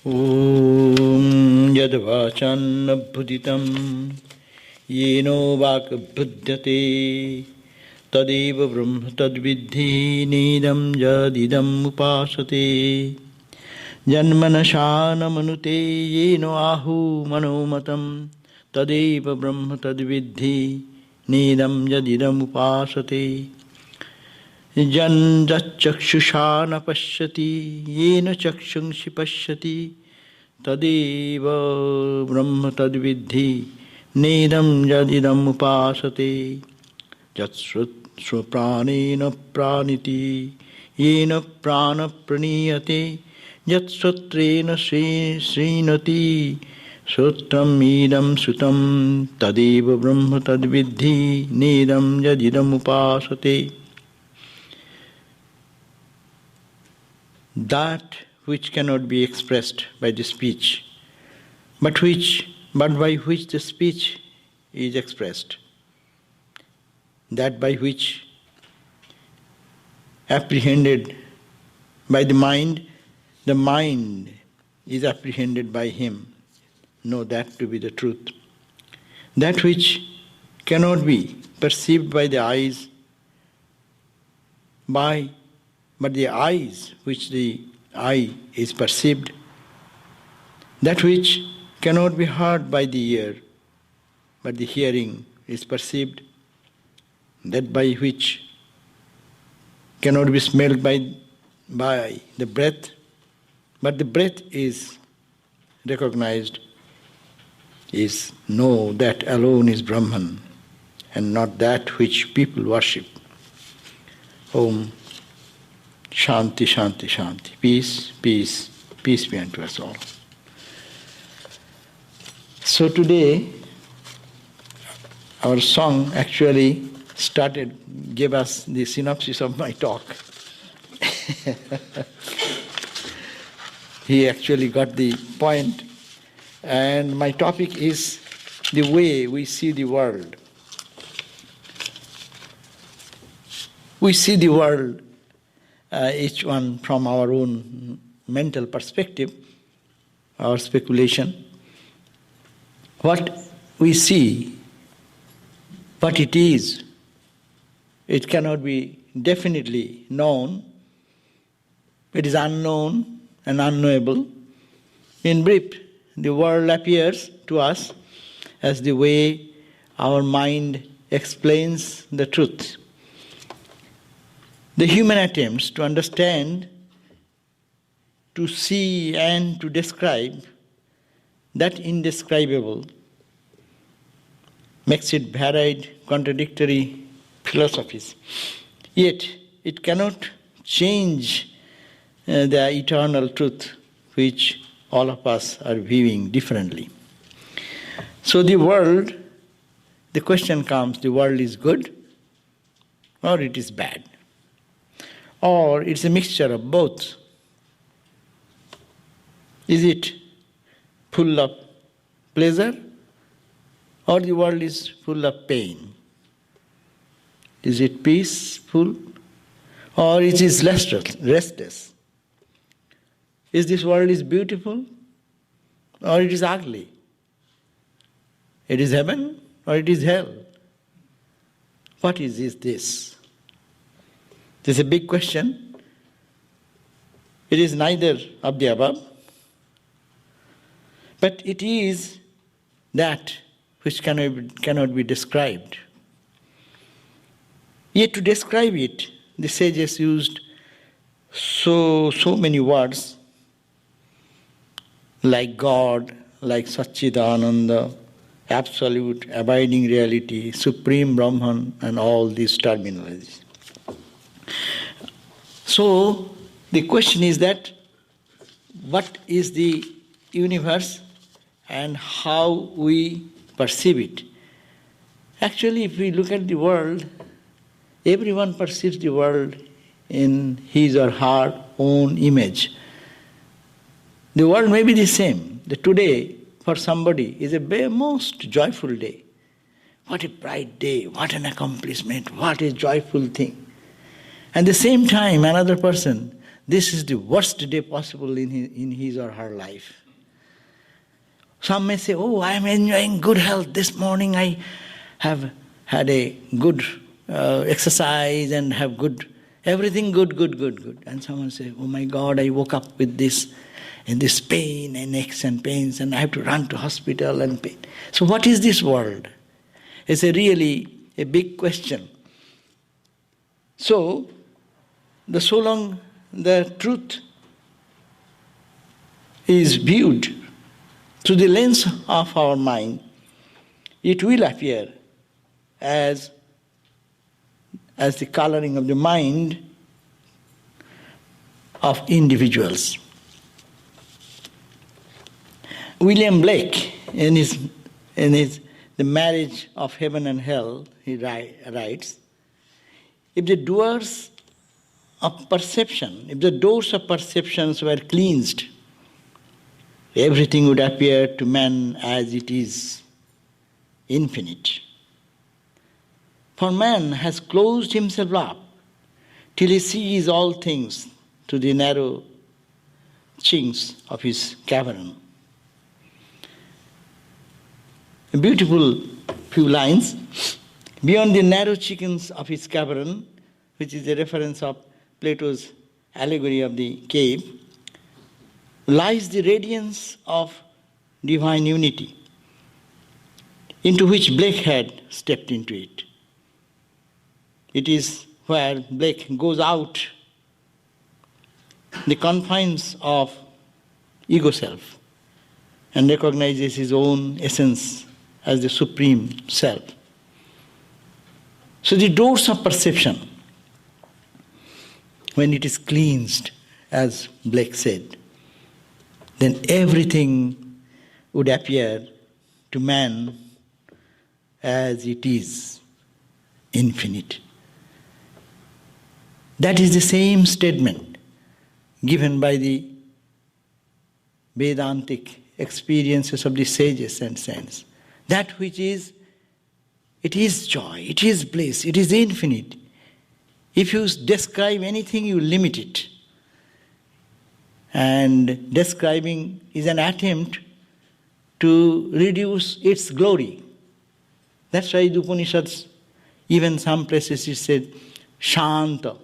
Om yadvachanabhuditam yeno vakabhudyate tadeva brahma tadviddhi nidam jadidam upasate janmanashana manute yeno ahu manomatam tadeva brahma tadviddhi nidam jadidam upasate jan chakshusha pashyati yena chakshungshi pashyati tadeva brahma tadviddhi nedam jadidam upasate jat pranena praniti yena prana praniyate jat sutrena srinati sutram idam sutam tadeva brahma tadviddhi nedam jadidam upasate. That which cannot be expressed by the speech, but by which the speech is expressed, that by which apprehended by the mind is apprehended by him. Know that to be the truth. That which cannot be perceived by the eyes, but the eyes which the eye is perceived, that which cannot be heard by the ear, but the hearing is perceived, that by which cannot be smelled by the breath, but the breath is recognized, is know that alone is Brahman and not that which people worship. Om Shanti, Shanti, Shanti. Peace, peace, peace be unto us all. So today, our song actually gave us the synopsis of my talk. He actually got the point. And my topic is the way we see the world. We see the world, each one from our own mental perspective, our speculation. What we see, what it is, it cannot be definitely known. It is unknown and unknowable. In brief, the world appears to us as the way our mind explains the truth. The human attempts to understand, to see and to describe that indescribable makes it varied, contradictory philosophies. Yet it cannot change the eternal truth which all of us are viewing differently. So the question comes, the world is good or it is bad? Or it's a mixture of both. Is it full of pleasure or the world is full of pain? Is it peaceful or it is restless? Is this world is beautiful or it is ugly? It is heaven or it is hell? What is this? This is a big question. It is neither of the above, but it is that which cannot be described. Yet to describe it, the sages used so many words like God, like Satchidananda, absolute, abiding reality, supreme Brahman, and all these terminologies. So the question is that what is the universe and how we perceive it? Actually, if we look at the world, everyone perceives the world in his or her own image. The world may be the same. Today, for somebody, is a most joyful day. What a bright day, what an accomplishment, what a joyful thing. At the same time, another person, this is the worst day possible in his or her life. Some may say, oh, I am enjoying good health. This morning I have had a good exercise and have everything good. And someone say, oh my God, I woke up with this pain and aches and pains and I have to run to hospital and pain. So what is this world? It's really a big question. So long the truth is viewed through the lens of our mind, it will appear as the coloring of the mind of individuals. William Blake, in his The Marriage of Heaven and Hell, he writes, if the doors of perceptions were cleansed, everything would appear to man as it is, infinite. For man has closed himself up till he sees all things through the narrow chinks of his cavern. A beautiful few lines. Beyond the narrow chickens of his cavern, which is a reference of Plato's allegory of the cave, lies the radiance of divine unity, into which Blake had stepped into it. It is where Blake goes out the confines of ego self and recognizes his own essence as the supreme self. So the doors of perception, when it is cleansed, as Blake said, then everything would appear to man as it is, infinite. That is the same statement given by the Vedantic experiences of the sages and saints. That which is, it is joy, it is bliss, it is infinite. If you describe anything, you limit it. And describing is an attempt to reduce its glory. That's why the Upanishads, even some places it said, Shanta,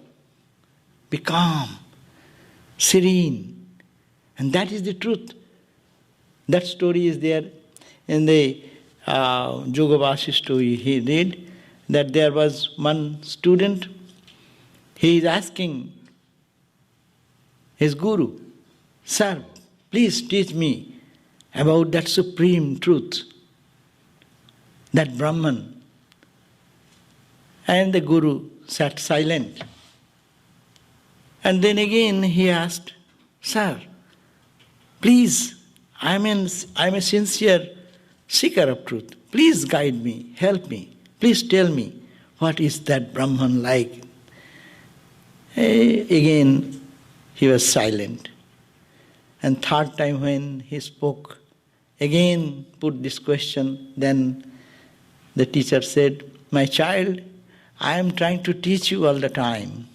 be calm, serene. And that is the truth. That story is there in the Jogavasi story he read, that there was one student, he is asking his guru, sir, please teach me about that supreme truth, that Brahman. And the guru sat silent. And then again he asked, sir, please, I am a sincere seeker of truth. Please guide me, help me. Please tell me, what is that Brahman like? Again, he was silent. And third time when he spoke, again put this question, then the teacher said, my child, I am trying to teach you all the time,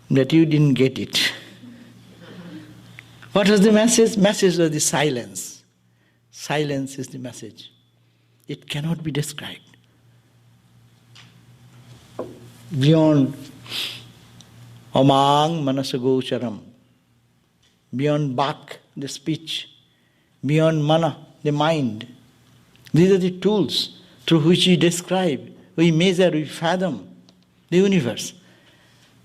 that you didn't get it. What was the message? Message was the silence. Silence is the message. It cannot be described. Beyond Amang Manasagocharam, beyond Bak, the speech, beyond Mana, the mind. These are the tools through which we describe, we measure, we fathom the universe.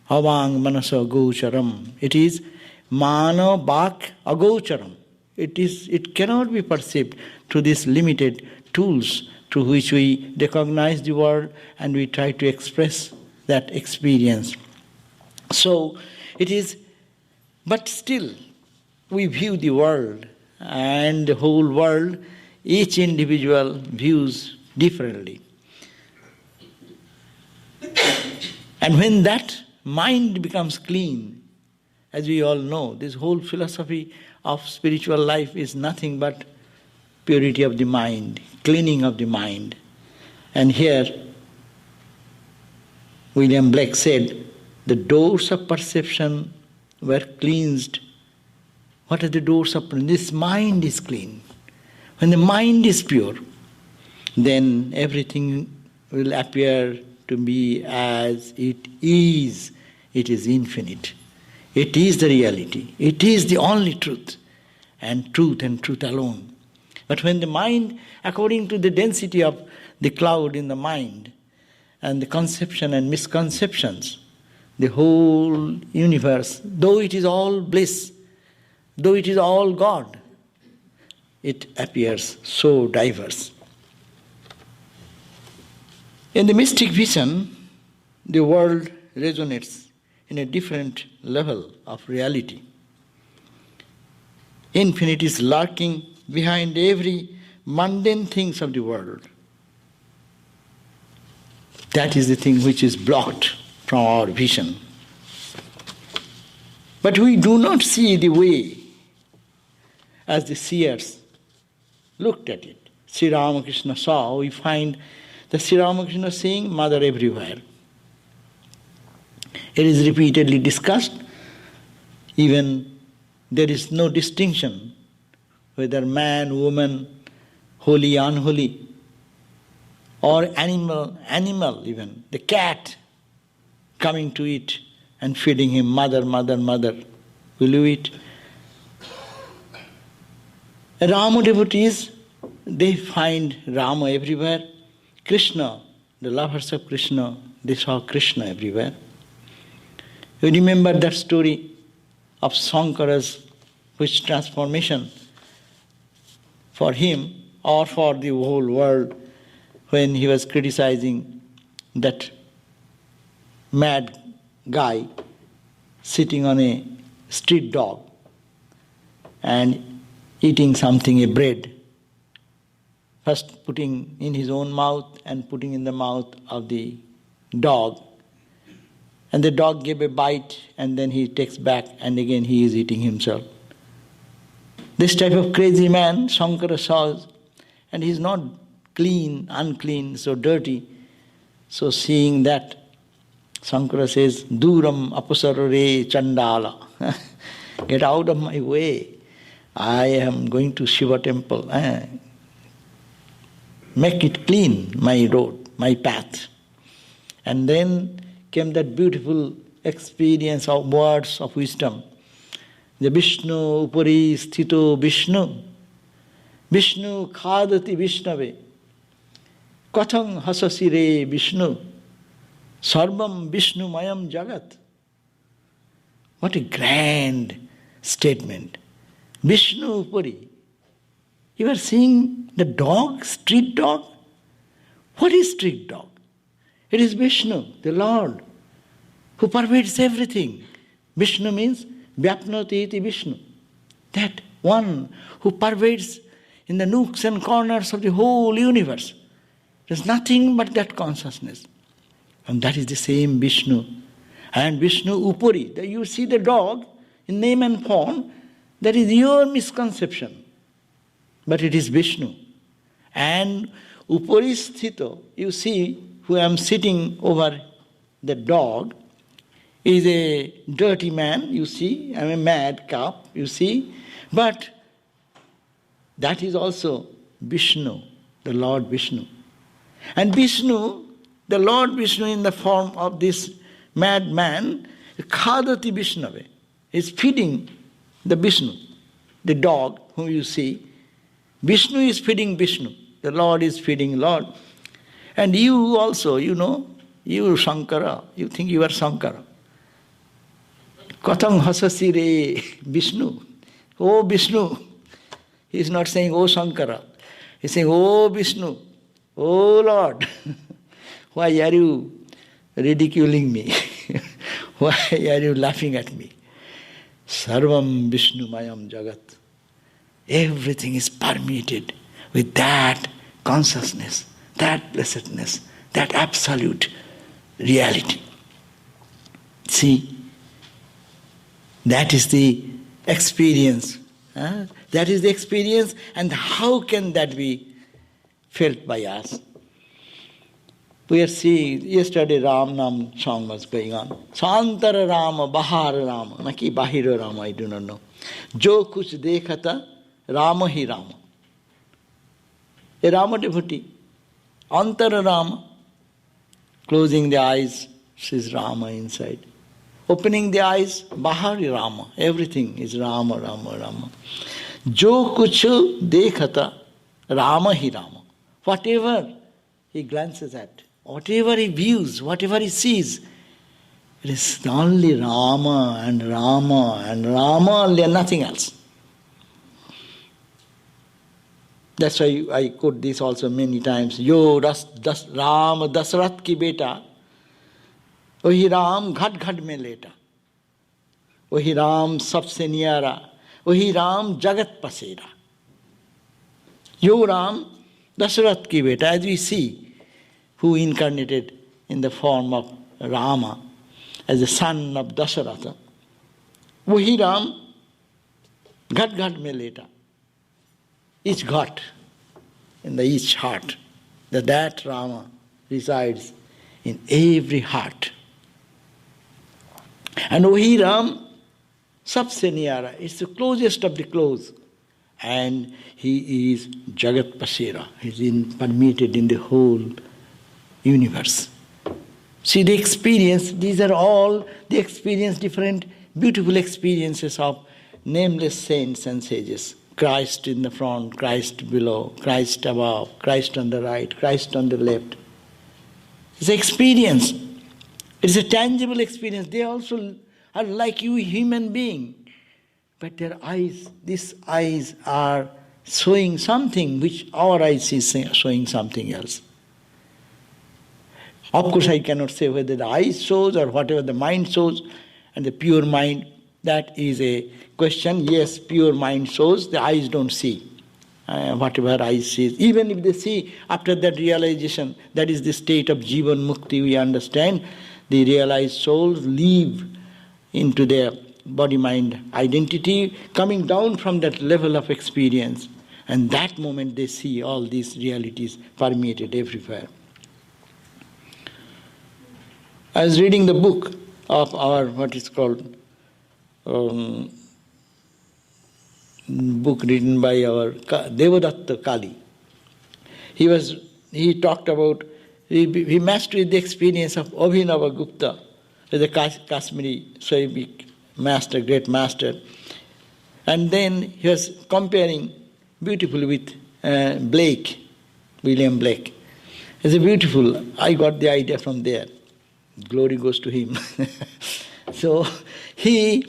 Amang Manasagocharam. It is Mana Bak Agocharam. It cannot be perceived through these limited tools through which we recognize the world and we try to express that experience. So it is, but still we view the world and the whole world, each individual views differently. And when that mind becomes clean, as we all know, this whole philosophy of spiritual life is nothing but purity of the mind, cleaning of the mind. And here, William Blake said, the doors of perception were cleansed. What are the doors of this mind is clean. When the mind is pure, then everything will appear to be as it is. It is infinite. It is the reality. It is the only truth and truth alone. But when the mind, according to the density of the cloud in the mind and the conception and misconceptions, the whole universe, though it is all bliss, though it is all God, it appears so diverse. In the mystic vision, the world resonates in a different level of reality. Infinite is lurking behind every mundane things of the world. That is the thing which is blocked from our vision. But we do not see the way as the seers looked at it. Sri Ramakrishna saw, we find the Sri Ramakrishna saying, Mother everywhere. It is repeatedly discussed. Even there is no distinction whether man, woman, holy, unholy, or animal even. The cat coming to eat and feeding him, mother, mother, mother, will you eat? Rama devotees, they find Rama everywhere. Krishna, the lovers of Krishna, they saw Krishna everywhere. You remember that story of Shankara's which transformation for him or for the whole world when he was criticizing that mad guy sitting on a street dog and eating something, a bread, first putting in his own mouth and putting in the mouth of the dog. And the dog gave a bite and then he takes back and again he is eating himself. This type of crazy man, Shankara saw, and he is not clean, unclean, so dirty. So seeing that, Shankara says, Duram apusarare chandala. Get out of my way. I am going to Shiva temple. Make it clean, my road, my path. And then came that beautiful experience of words of wisdom. The Vishnu upari sthito Vishnu. Vishnu khadati Vishnave. Katham hasasire Vishnu. Sarvam Vishnu mayam jagat. What a grand statement. Vishnu upari. You are seeing the dog, street dog? What is street dog? It is Vishnu, the Lord, who pervades everything. Vishnu means Vyapnoti iti Vishnu. That one who pervades in the nooks and corners of the whole universe. There's nothing but that consciousness. And that is the same Vishnu. And Vishnu Upuri, you see the dog in name and form, that is your misconception. But it is Vishnu. And Upuri Sthito, you see, who I am sitting over the dog, is a dirty man, you see, I am a mad cop, you see. But that is also Vishnu, the Lord Vishnu. And Vishnu, the Lord Vishnu in the form of this mad man, Khadati Vishnave, is feeding the Vishnu, the dog whom you see. Vishnu is feeding Vishnu, the Lord is feeding Lord. And you also, you know, you Shankara, you think you are Shankara. Katham hasasire Vishnu. Oh Vishnu. He is not saying, oh Shankara. He is saying, oh Vishnu. Oh Lord. Why are you ridiculing me? Why are you laughing at me? Sarvam Vishnu mayam jagat. Everything is permeated with that consciousness, that blessedness, that absolute reality. See, that is the experience. That is the experience, and how can that be felt by us? We are seeing, yesterday Ram Nam song was going on. Santara Rama, Bahar Rama, Naki Bahira Rama, I do not know. Jo kuch dekhata, Rama hi Rama. A Rama devotee, Antara Rama, closing the eyes, sees Rama inside. Opening the eyes, Bahari Rama, everything is Rama, Rama, Rama. Jo kuch dekhata, Rama hi Rama. Whatever he glances at, whatever he views, whatever he sees, it is only Rama and Rama and Rama, only and nothing else. That's why I quote this also many times. Yo Ram Dasrath ki beta, Ohi Ram ghat ghat mein leta, Ohi Ram sabse niyara, Ohi Ram jagat pasera. Yo Ram Dasrath ki beta, as we see, who incarnated in the form of Rama as the son of Dasharatha. Wahi Ram, ghat ghat mein leta. Each ghat in the each heart. That Rama resides in every heart. And Wahi Ram, sabse niyara, is the closest of the close. And he is Jagat Pasera. He is permeated in the whole universe. See the experience, these are all the experience, different beautiful experiences of nameless saints and sages. Christ in the front, Christ below, Christ above, Christ on the right, Christ on the left. It's an experience. It's a tangible experience. They also are like you, human being. But their eyes, these eyes are showing something which our eyes is showing something else. Of course, I cannot say whether the eyes shows or whatever the mind shows, and the pure mind, that is a question. Yes, pure mind shows, the eyes don't see. Whatever eyes sees, even if they see after that realization, that is the state of Jivan Mukti, we understand, the realized souls leave into their body-mind identity, coming down from that level of experience, and that moment they see all these realities permeated everywhere. I was reading the book of our, what is called, book written by our Devadatta Kali. He talked about, he matched with the experience of Abhinava Gupta, the Kashmiri Swami master, great master. And then he was comparing beautifully with Blake, William Blake. It's a beautiful, I got the idea from there. Glory goes to him. So he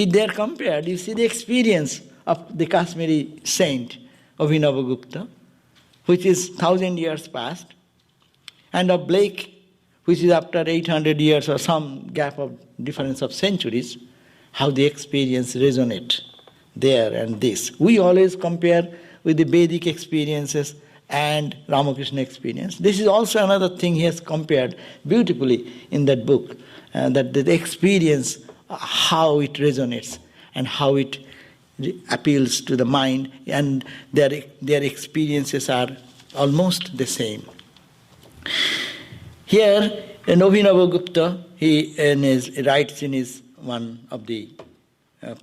there compared, you see the experience of the Kashmiri saint Abhinava Gupta, which is 1,000 years past, and of Blake, which is after 800 years or some gap of difference of centuries, how the experience resonate there and this. We always compare with the Vedic experiences and Ramakrishna experience. This is also another thing he has compared beautifully in that book, that the experience, how it resonates and how it appeals to the mind, and their experiences are almost the same. Here, Abhinava Gupta, he writes in his one of the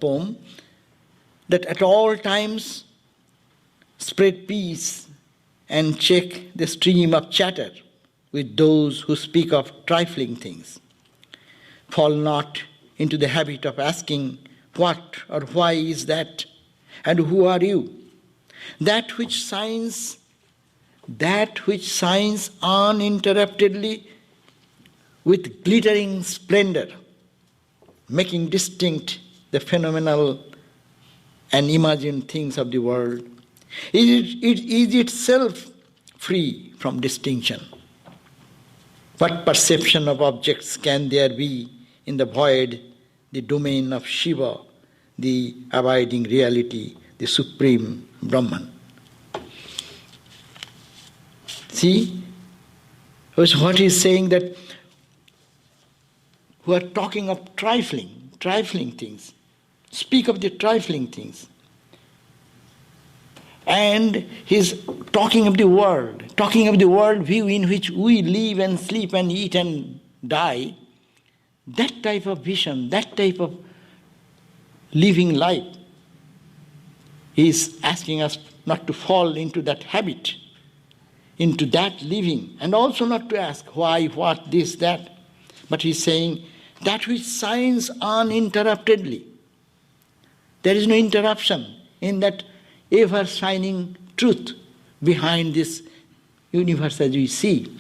poem that at all times spread peace and check the stream of chatter with those who speak of trifling things. Fall not into the habit of asking what or why is that, and who are you? That which shines uninterruptedly with glittering splendor, making distinct the phenomenal and imagined things of the world, it is itself free from distinction. What perception of objects can there be in the void, the domain of Shiva, the abiding reality, the supreme Brahman? See, what he is saying, that who are talking of trifling things, speak of the trifling things. And he's talking of the world view in which we live and sleep and eat and die. That type of vision, that type of living life, is asking us not to fall into that habit, into that living, and also not to ask why, what, this, that. But he's saying that which shines uninterruptedly. There is no interruption in that ever-shining truth behind this universe as we see.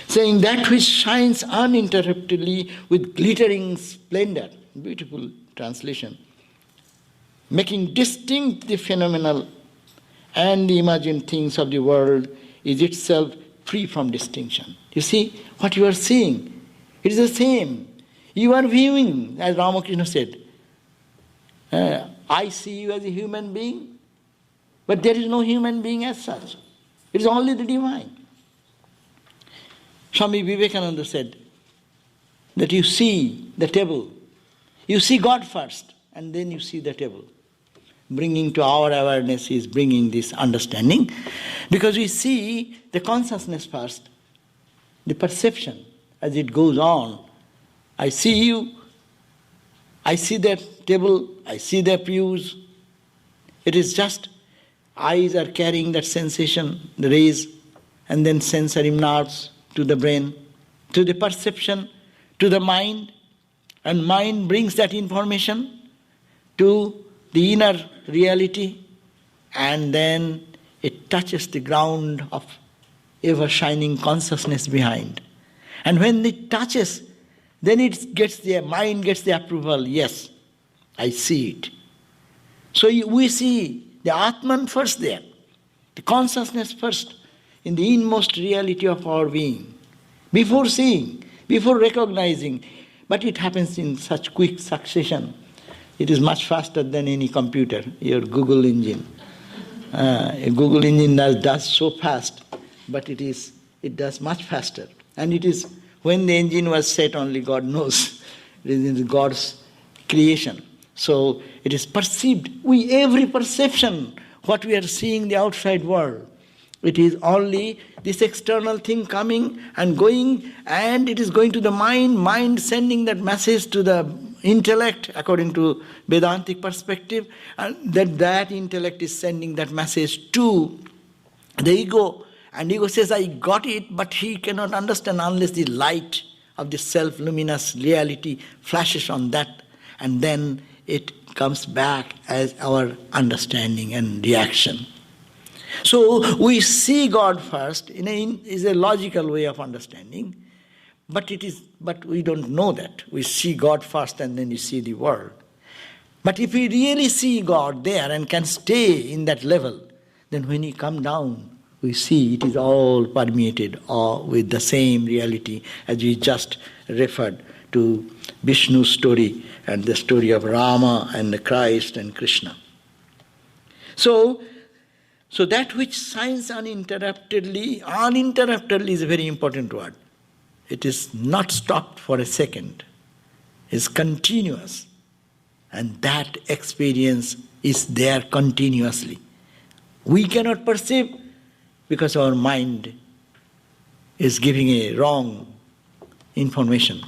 Saying that which shines uninterruptedly with glittering splendor. Beautiful translation. Making distinct the phenomenal and the imagined things of the world is itself free from distinction. You see, what you are seeing, it is the same. You are viewing, as Ramakrishna said, I see you as a human being, but there is no human being as such. It is only the divine. Swami Vivekananda said that you see the table, you see God first, and then you see the table. Bringing to our awareness is bringing this understanding, because we see the consciousness first, the perception as it goes on. I see you, I see that table, I see the pews. It is just eyes are carrying that sensation, the rays, and then sensory nerves to the brain, to the perception, to the mind, and mind brings that information to the inner reality, and then it touches the ground of ever-shining consciousness behind. And when it touches, then it gets the mind gets the approval, yes, I see it. So we see the Atman first there, the consciousness first, in the inmost reality of our being, before seeing, before recognizing. But it happens in such quick succession. It is much faster than any computer, your Google engine. A Google engine does so fast, but it does much faster. And it is, when the engine was set, only God knows. It is God's creation. So it is perceived. Every perception, what we are seeing the outside world, it is only this external thing coming and going, and it is going to the mind sending that message to the intellect, according to Vedantic perspective, and that intellect is sending that message to the ego, and ego says, I got it, but he cannot understand unless the light of the self-luminous reality flashes on that, and then it comes back as our understanding and reaction. So we see God first is a logical way of understanding, but we don't know that. We see God first and then you see the world. But if we really see God there and can stay in that level, then when we come down, we see it is all permeated with the same reality as we just referred to Vishnu's story and the story of Rama and the Christ and Krishna. So that which shines uninterruptedly is a very important word. It is not stopped for a second. It's continuous. And that experience is there continuously. We cannot perceive because our mind is giving a wrong information.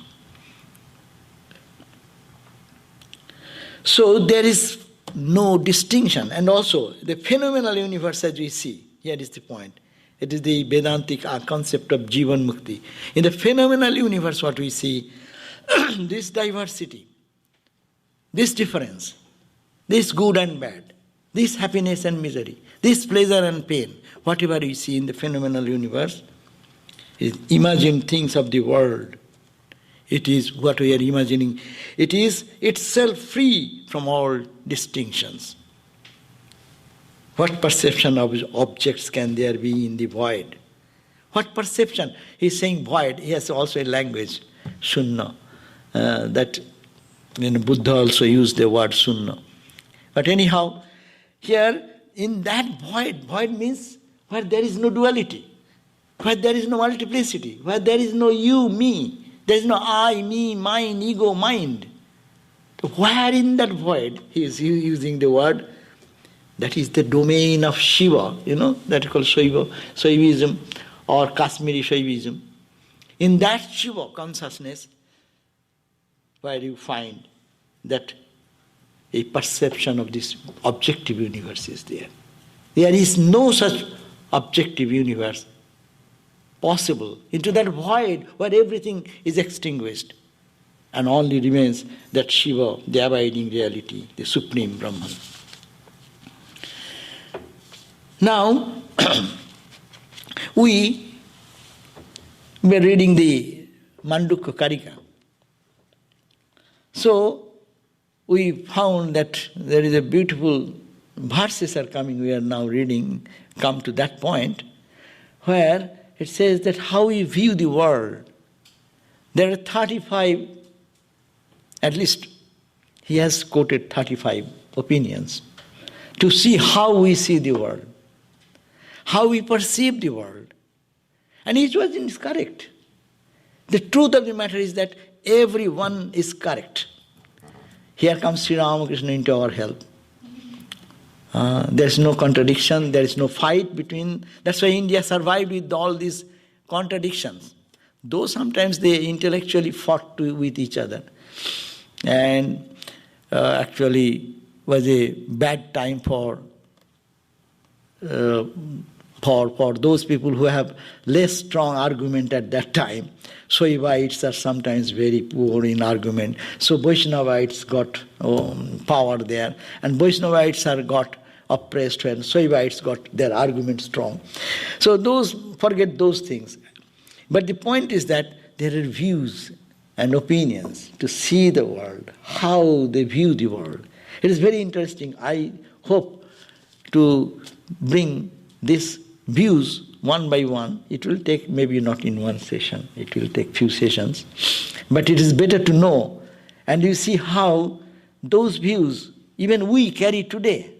So there is no distinction. And also the phenomenal universe as we see, here is the point. It is the Vedantic concept of Jivan Mukti. In the phenomenal universe what we see, this diversity, this difference, this good and bad, this happiness and misery, this pleasure and pain, whatever we see in the phenomenal universe, is imagined things of the world. It is what we are imagining. It is itself free from all distinctions. What perception of objects can there be in the void? What perception? He is saying void. He has also a language, Shunna. That Buddha also used the word Shunna. But anyhow, here in that void means where there is no duality, where there is no multiplicity, where there is no you, me, there is no I, me, mine, ego, mind. Where in that void, he is using the word That is the domain of Shiva, that is called Shaivism or Kashmiri Shaivism. In that Shiva consciousness, where you find that a perception of this objective universe is there. There is no such objective universe possible. Into that void where everything is extinguished and only remains that Shiva, the abiding reality, the supreme Brahman. Now, we were reading the Mandukya Karika. So, we found that there is a beautiful verses are coming, we are now reading, come to that point, where it says that how we view the world. There are 35, at least he has quoted 35 opinions, to see how we see the world, how we perceive the world. And each one is correct. The truth of the matter is that everyone is correct. Here comes Sri Ramakrishna into our help. There is no contradiction, there is no fight between. That's why India survived with all these contradictions. Though sometimes they intellectually fought with each other. And actually was a bad time for those people who have less strong argument at that time. Shaivites are sometimes very poor in argument. So Vaishnavites got power there. And Vaishnavites are got oppressed when Shaivites got their argument strong. So forget those things. But the point is that there are views and opinions to see the world, how they view the world. It is very interesting. I hope to bring these views one by one. It will take maybe not in one session, it will take few sessions. But it is better to know, and you see how those views even we carry today.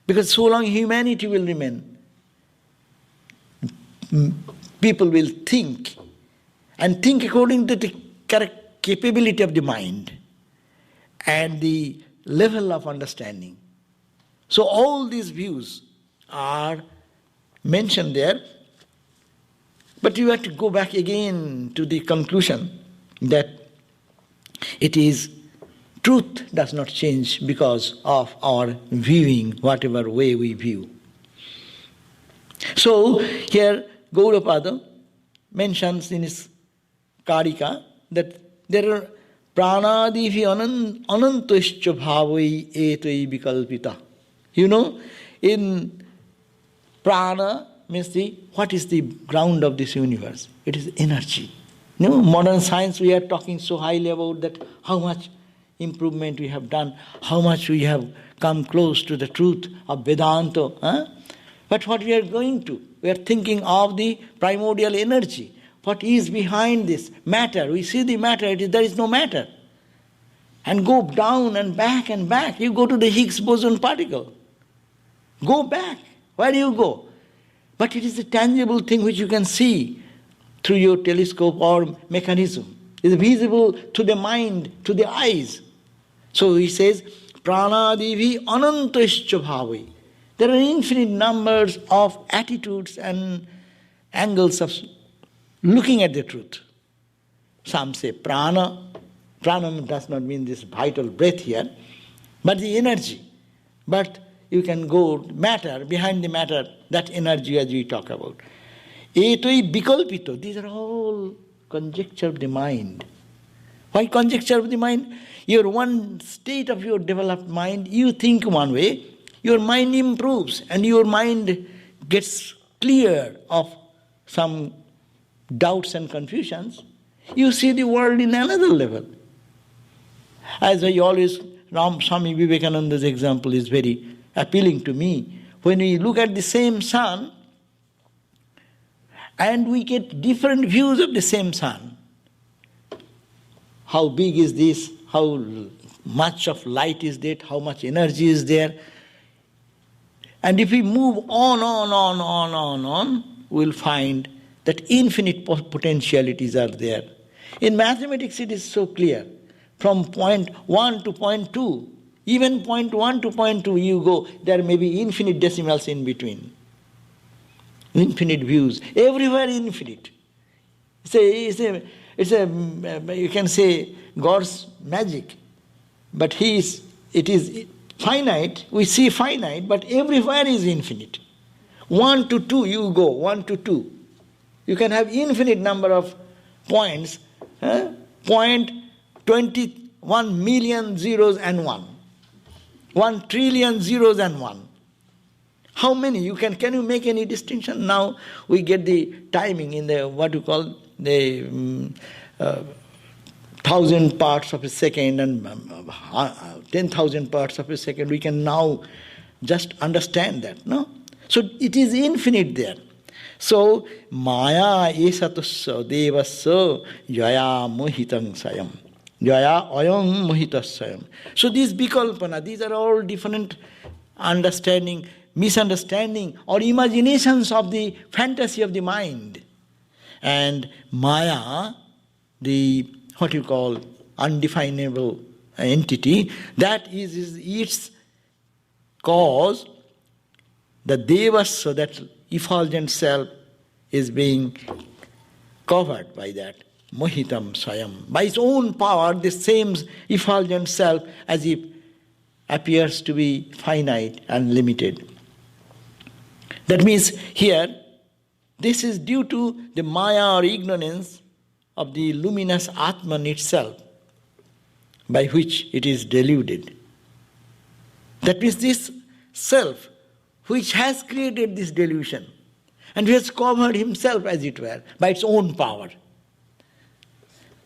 Because so long humanity will remain, people will think, and think according to the correct capability of the mind and the level of understanding. So all these views are mentioned there, but you have to go back again to the conclusion that it is truth does not change because of our viewing, whatever way we view. So here Gaudapada mentions in his Karika that there are pranadivi anantascha bhavai etai vikalpita. In prana means what is the ground of this universe? It is energy. Modern science we are talking so highly about that, how much improvement we have done, how much we have come close to the truth of Vedanta. But what we are going to? We are thinking of the primordial energy. What is behind this matter? We see the matter, there is no matter. And go down and back and back. You go to the Higgs boson particle. Go back. Where do you go? But it is a tangible thing which you can see through your telescope or mechanism. It is visible to the mind, to the eyes. So he says, pranadivi anantascha bhavi. There are infinite numbers of attitudes and angles of looking at the truth. Some say prana. Prana does not mean this vital breath here, but the energy. But you can go matter, behind the matter, that energy as we talk about. Etoi vikalpito. These are all conjecture of the mind. Why conjecture of the mind? Your one state of your developed mind, you think one way, your mind improves and your mind gets clear of some doubts and confusions. You see the world in another level. As I always, Swami Vivekananda's example is very appealing to me. When we look at the same sun, and we get different views of the same sun. How big is this? How much of light is that? How much energy is there? And if we move on, we'll find that infinite potentialities are there. In mathematics it is so clear. From point 1 to point 2, Even point 1 to point 2 you go, there may be infinite decimals in between. Infinite views. Everywhere infinite. It's a you can say God's magic. But it is finite, we see finite, but everywhere is infinite. 1 to 2 you go, 1 to 2. You can have infinite number of points, point 21 million zeros and 1. 1 trillion zeros and 1. How many? Can you make any distinction? Now we get the timing in the what you call the 1,000 parts of a second and 10,000 parts of a second. We can now just understand that, no? So it is infinite there. So Maya esatusya devasya jaya mohitang sayam. Jaya ayam mohitasayam. So these vikalpana, these are all different understanding, misunderstanding or imaginations of the fantasy of the mind. And Maya, the what you call undefinable entity, that is its cause. The devas, so that effulgent self is being covered by that. Mohitam Swayam. By its own power, this same effulgent self as if appears to be finite and limited. That means here, this is due to the Maya or ignorance of the luminous Atman itself, by which it is deluded. That means this self, which has created this delusion, and which has covered himself, as it were, by its own power.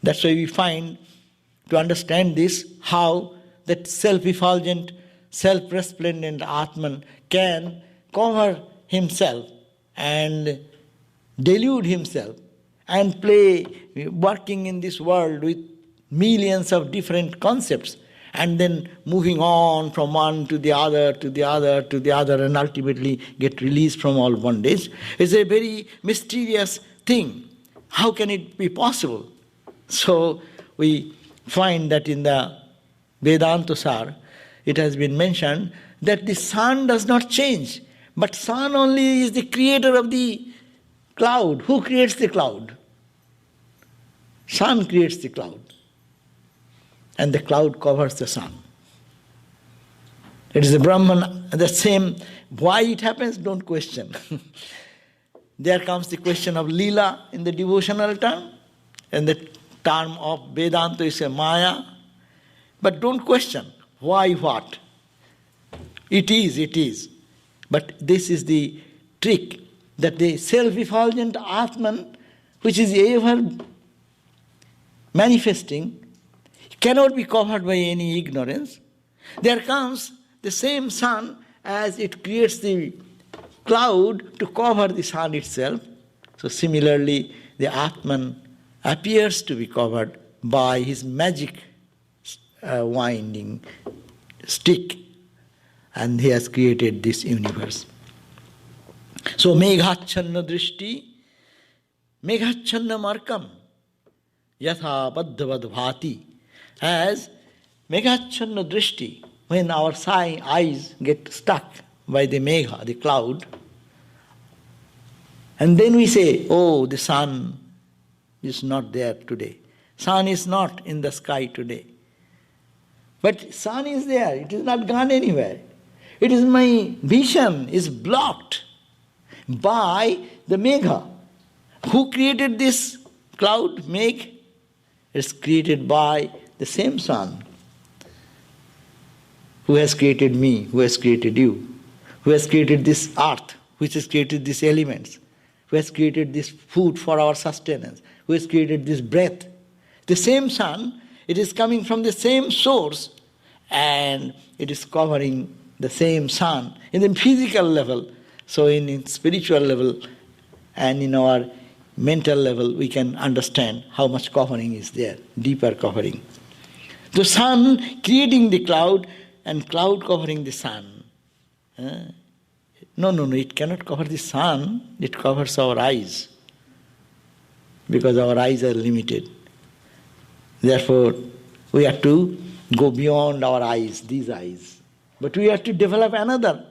That's why we find, to understand this, how that self-effulgent, self-resplendent Atman can cover himself and delude himself and play, working in this world with millions of different concepts, and then moving on from one to the other, to the other, to the other, and ultimately get released from all bondage. It's a very mysterious thing. How can it be possible? So we find that in the Vedanta Sar, it has been mentioned that the sun does not change, but sun only is the creator of the cloud. Who creates the cloud? Sun creates the cloud. And the cloud covers the sun. It is the Brahman, the same. Why it happens, don't question. There comes the question of Leela in the devotional term, and the term of Vedanta is a Maya. But don't question. Why, what? It is. But this is the trick, that the self-effulgent Atman, which is ever manifesting, cannot be covered by any ignorance. There comes the same sun as it creates the cloud to cover the sun itself. So similarly, the Atman appears to be covered by his magic winding stick, and he has created this universe. So meghachanna drishti, meghachanna markam, yatha baddhavad bhati. As meghachanna drishti, when our eyes get stuck by the megha, the cloud, and then we say, oh, the sun is not there today. Sun is not in the sky today. But sun is there, it is not gone anywhere. It is my vision is blocked by the megha. Who created this cloud, megh? It's created by the same sun who has created me, who has created you, who has created this earth, which has created these elements, who has created this food for our sustenance, who has created this breath. The same sun, it is coming from the same source, and it is covering the same sun in the physical level. So in spiritual level and in our mental level, we can understand how much covering is there, deeper covering. The sun creating the cloud and cloud covering the sun. No, it cannot cover the sun, it covers our eyes, because our eyes are limited. Therefore, we have to go beyond our eyes, these eyes. But we have to develop another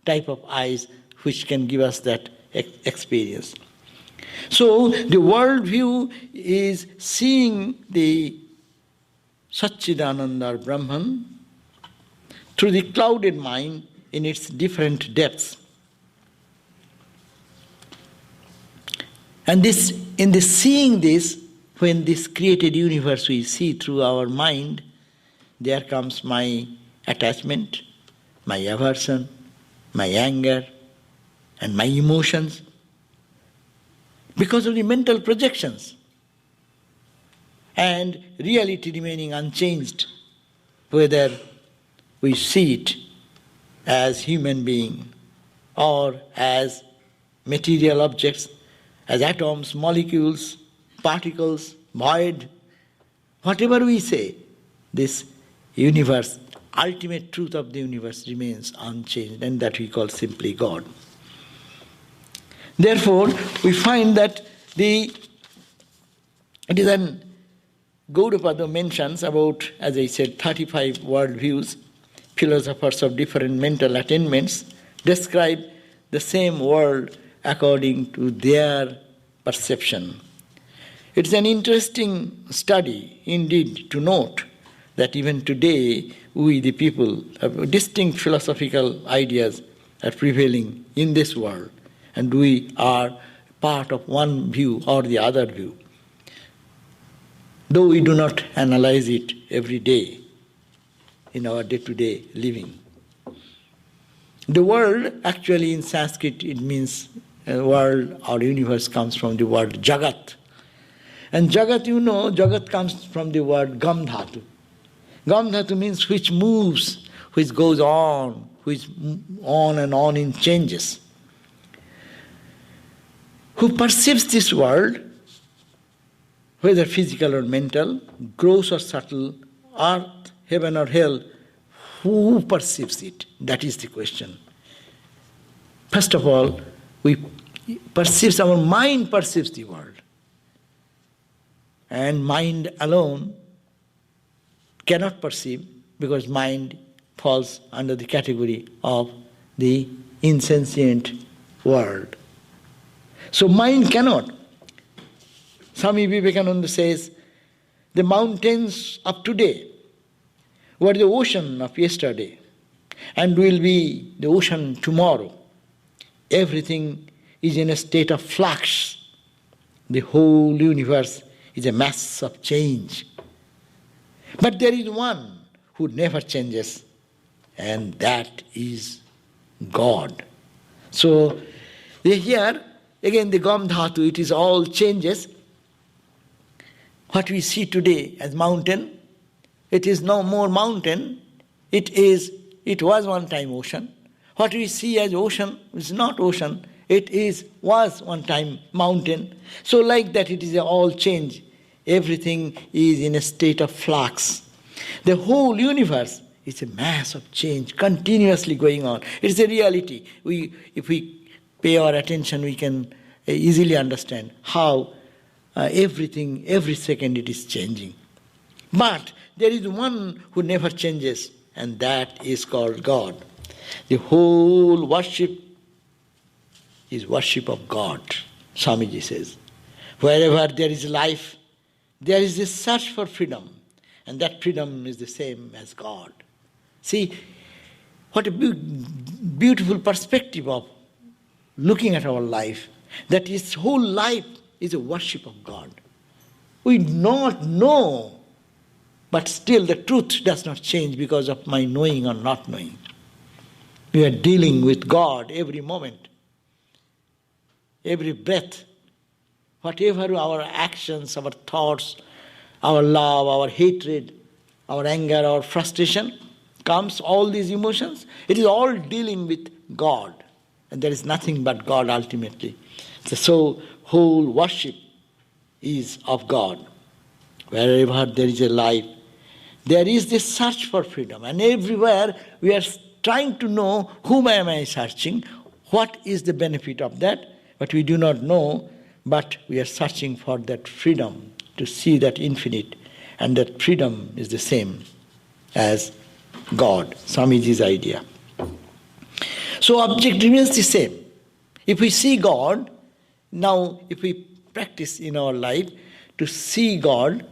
type of eyes which can give us that experience. So the worldview is seeing the Satchidananda or Brahman through the clouded mind in its different depths. And in this seeing this, when this created universe we see through our mind, there comes my attachment, my aversion, my anger, and my emotions, because of the mental projections, and reality remaining unchanged, whether we see it as human being or as material objects, as atoms, molecules, particles, void, whatever we say, this universe, ultimate truth of the universe remains unchanged, and that we call simply God. Therefore, we find that it is an Gaudapada mentions about, as I said, 35 worldviews. Philosophers of different mental attainments describe the same world according to their perception. It's an interesting study indeed to note that even today we the people have distinct philosophical ideas are prevailing in this world, and we are part of one view or the other view, though we do not analyze it every day in our day-to-day living. The world, actually in Sanskrit, it means world or universe comes from the word Jagat. And Jagat, Jagat comes from the word Gam Dhatu. Gam Dhatu means which moves, which goes on, which on and on in changes. Who perceives this world, whether physical or mental, gross or subtle, earth, heaven or hell, who perceives it? That is the question. First of all, our mind perceives the world. And mind alone cannot perceive, because mind falls under the category of the insentient world. So mind cannot. Swami Vivekananda says, the mountains of today were the ocean of yesterday and will be the ocean tomorrow. Everything is in a state of flux. The whole universe is a mass of change. But there is one who never changes, and that is God. So here, again the Gam Dhatu, it is all changes. What we see today as mountain, it is no more mountain, it was one time ocean. What we see as ocean is not ocean, was one time mountain. So like that it is all change. Everything is in a state of flux. The whole universe is a mass of change continuously going on. It is a reality. If we pay our attention, we can easily understand how everything, every second it is changing. But there is one who never changes, and that is called God. The whole worship is worship of God, Swamiji says. Wherever there is life, there is a search for freedom, and that freedom is the same as God. See, what a beautiful perspective of looking at our life, that His whole life is a worship of God. We do not know, but still the truth does not change because of my knowing or not knowing. We are dealing with God every moment, every breath. Whatever our actions, our thoughts, our love, our hatred, our anger, our frustration comes, all these emotions, it is all dealing with God. And there is nothing but God ultimately. So whole worship is of God. Wherever there is a life, there is this search for freedom. And everywhere we are trying to know, whom am I searching? What is the benefit of that? But we do not know, but we are searching for that freedom, to see that infinite. And that freedom is the same as God, Swamiji's idea. So object remains the same. If we see God, now if we practice in our life to see God,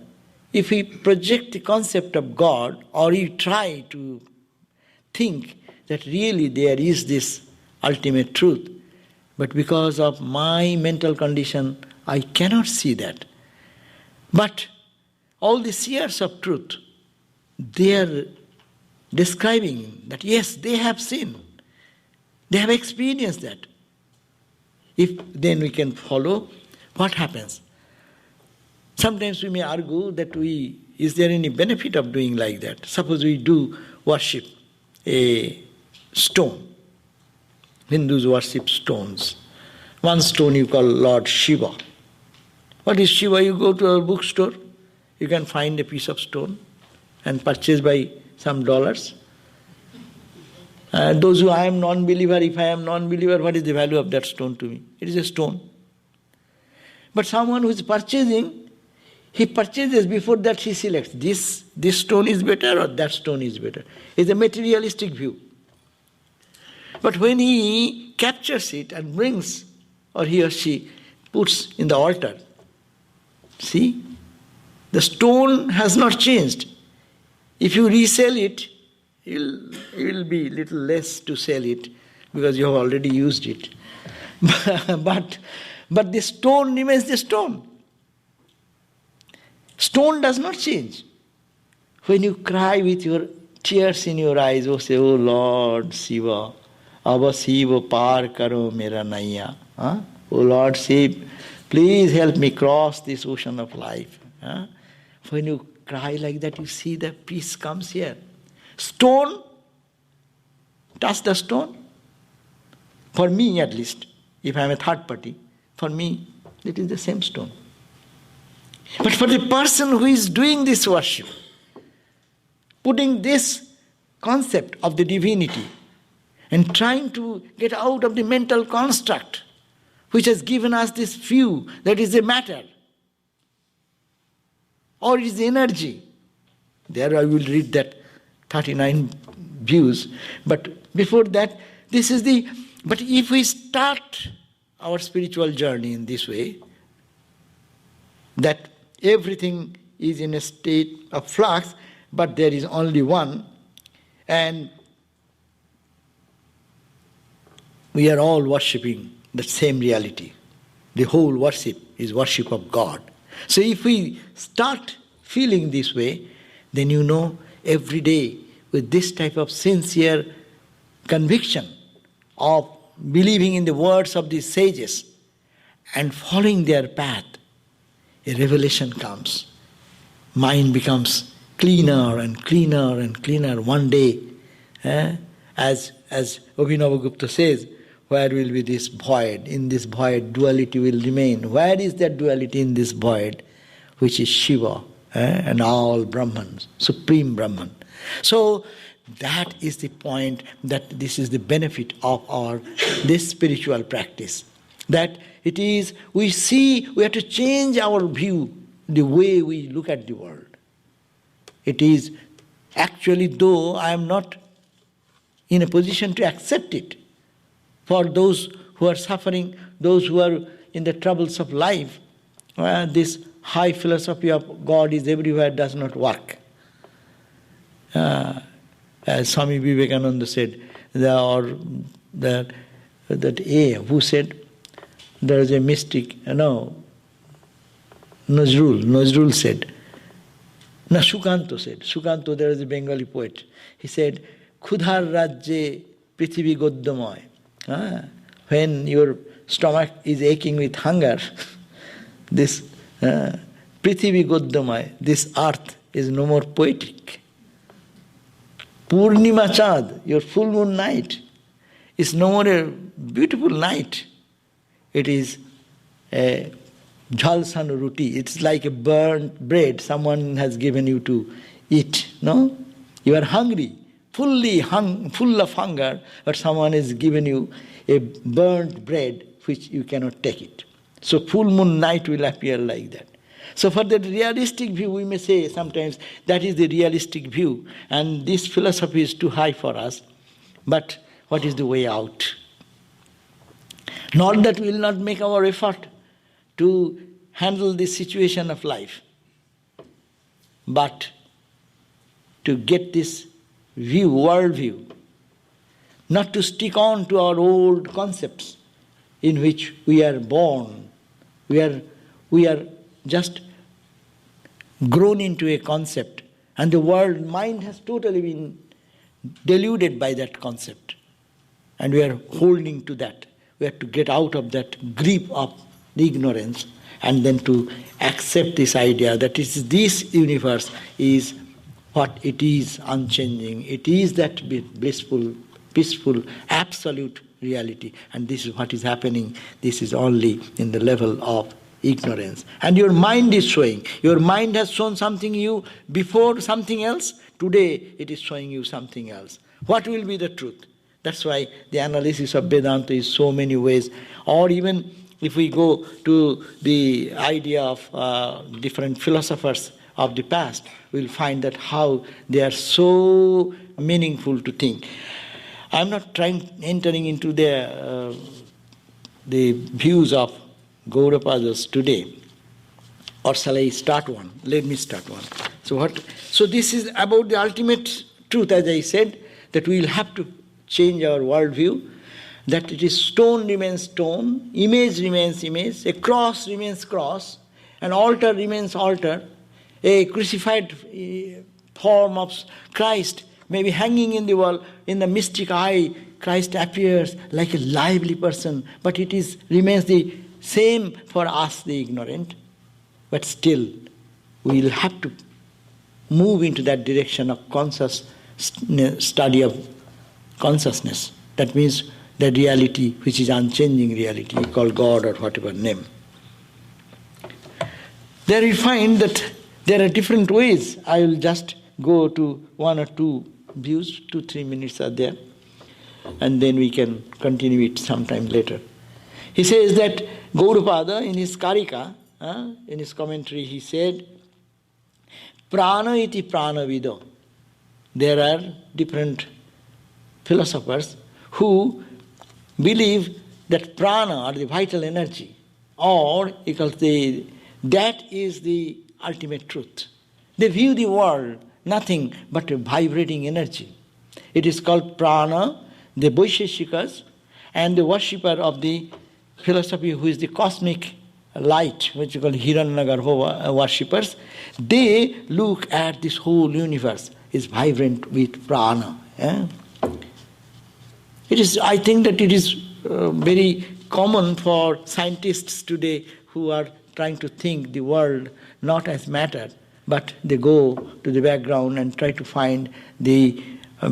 if we project the concept of God, or we try to think that really there is this ultimate truth, but because of my mental condition, I cannot see that. But all the seers of truth, they are describing that yes, they have seen, they have experienced that. If then we can follow what happens. Sometimes we may argue that is there any benefit of doing like that? Suppose we do worship a stone. Hindus worship stones. One stone you call Lord Shiva. What is Shiva? You go to a bookstore, you can find a piece of stone and purchase by some dollars. Those who I am non-believer, if I am non-believer, what is the value of that stone to me? It is a stone. But someone who is purchasing, he purchases, before that he selects, this stone is better or that stone is better. It's a materialistic view. But when he captures it and brings, or he or she puts in the altar, see, the stone has not changed. If you resell it, it will be little less to sell it because you have already used it. But the stone remains the stone. Stone does not change. When you cry with your tears in your eyes, oh say, oh Lord Shiva, Aba Shiva par karo mera naiya. Oh Lord Shiva, please help me cross this ocean of life. When you cry like that, you see the peace comes here. Stone, touch the stone. For me at least, if I am a third party, for me it is the same stone. But for the person who is doing this worship, putting this concept of the divinity and trying to get out of the mental construct which has given us this view that is a matter or is energy. There I will read that 39 views. But before that, but if we start our spiritual journey in this way, that everything is in a state of flux, but there is only one, and we are all worshipping the same reality. The whole worship is worship of God. So if we start feeling this way, then you know every day with this type of sincere conviction of believing in the words of these sages and following their path, a revelation comes. Mind becomes cleaner and cleaner and cleaner. One day, as Abhinavagupta says, where will be this void? In this void, duality will remain. Where is that duality in this void? Which is Shiva and all Brahmans, Supreme Brahman. So that is the point, that this is the benefit of this spiritual practice. That it is, we have to change our view, the way we look at the world. It is actually, though I am not in a position to accept it, for those who are suffering, those who are in the troubles of life, this high philosophy of God is everywhere does not work. As Swami Vivekananda said, who said, there is a mystic, Nazrul said, Sukanto, there is a Bengali poet, he said, Khudhar Rajye Prithivi Goddamoy. When your stomach is aching with hunger, this Prithivi Goddamoy, this earth is no more poetic. Purnima Chad, your full moon night, is no more a beautiful night. It is a jhalsan ruti. It's like a burnt bread someone has given you to eat. No? You are hungry, full of hunger, but someone has given you a burnt bread which you cannot take it. So full moon night will appear like that. So for the realistic view, we may say sometimes that is the realistic view, and this philosophy is too high for us. But what is the way out? Not that we will not make our effort to handle this situation of life, but to get this view, world view, not to stick on to our old concepts in which we are born. We are just grown into a concept, and the world mind has totally been deluded by that concept, and we are holding to that. We have to get out of that grip of the ignorance, and then to accept this idea that this universe is what it is, unchanging. It is that blissful, peaceful, absolute reality, and this is what is happening. This is only in the level of ignorance. And your mind is showing. Your mind has shown something you before, something else. Today it is showing you something else. What will be the truth? That's why the analysis of Vedanta is so many ways. Or even if we go to the idea of different philosophers of the past, we'll find that how they are so meaningful to think. I'm not entering into the views of Gaudapadas today. Or shall I start one? Let me start one. So this is about the ultimate truth, as I said, that we will have to change our worldview, that it is stone remains stone, image remains image, a cross remains cross, an altar remains altar, a crucified form of Christ may be hanging in the wall. In the mystic eye, Christ appears like a lively person, but it remains the same for us, the ignorant. But still, we will have to move into that direction of conscious study of consciousness. That means the reality which is unchanging reality, we call God or whatever name. There we find that there are different ways. I will just go to one or two views, 2-3 minutes are there, and then we can continue it sometime later. He says that Gaudapada in his Karika, in his commentary, he said, Prana iti prana vido. There are different philosophers who believe that prana, or the vital energy, or that is the ultimate truth. They view the world nothing but a vibrating energy. It is called prana, the Vaisheshikas, and the worshipper of the philosophy who is the cosmic light, which is called Hiranyagarbha worshippers. They look at this whole universe is vibrant with prana. I think that it is very common for scientists today who are trying to think the world not as matter, but they go to the background and try to find the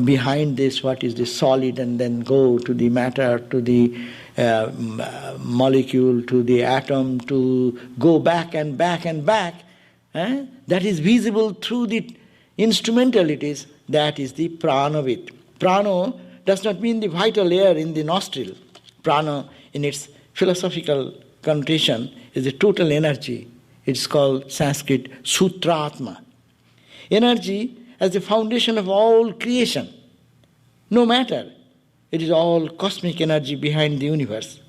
behind this what is the solid, and then go to the matter, to the molecule, to the atom, to go back and back and back. That is visible through the instrumentalities. That is the pranavit. Prana does not mean the vital air in the nostril. Prana, in its philosophical connotation, is the total energy. It's called Sanskrit Sutratma. Energy as the foundation of all creation. No matter. It is all cosmic energy behind the universe,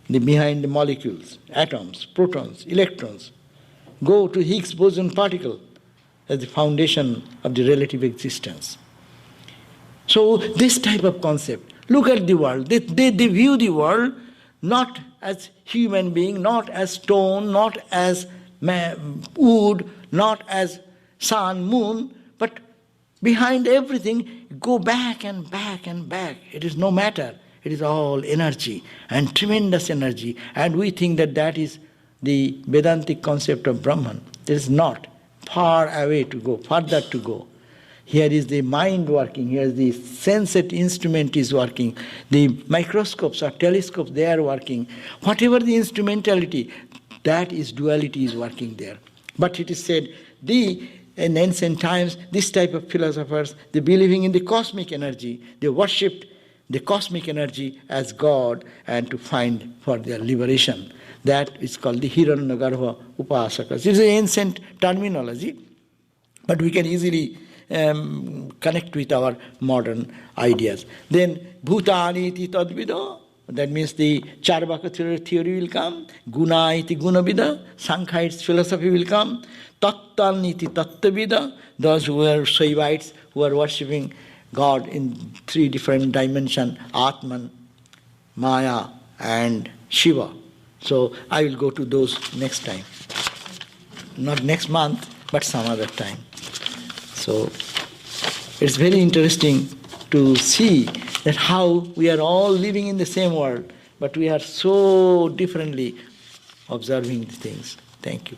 behind the molecules, atoms, protons, electrons. Go to Higgs boson particle as the foundation of the relative existence. So this type of concept, look at the world. They view the world not as human being, not as stone, not as wood, not as sun, moon, but behind everything, go back and back and back. It is no matter. It is all energy, and tremendous energy. And we think that that is the Vedantic concept of Brahman. It is not. Far away to go, further to go. Here is the mind working, here is the sensate instrument is working, the microscopes or telescopes, they are working. Whatever the instrumentality, that is duality is working there. But it is said, in ancient times, this type of philosophers, they believing in the cosmic energy, they worshipped the cosmic energy as God and to find for their liberation. That is called the Hiranyagarbha Upasakas. It is an ancient terminology, but we can easily connect with our modern ideas. Then Bhutani iti tadvida, that means the Charvaka theory will come. Guna iti gunavida, Sankhya's philosophy will come. Tattan iti tattavida, those who are Shaivites, who are worshipping God in three different dimensions, Atman, Maya and Shiva. So I will go to those next time. Not next month, but some other time. So it's very interesting to see that how we are all living in the same world, but we are so differently observing the things. Thank you.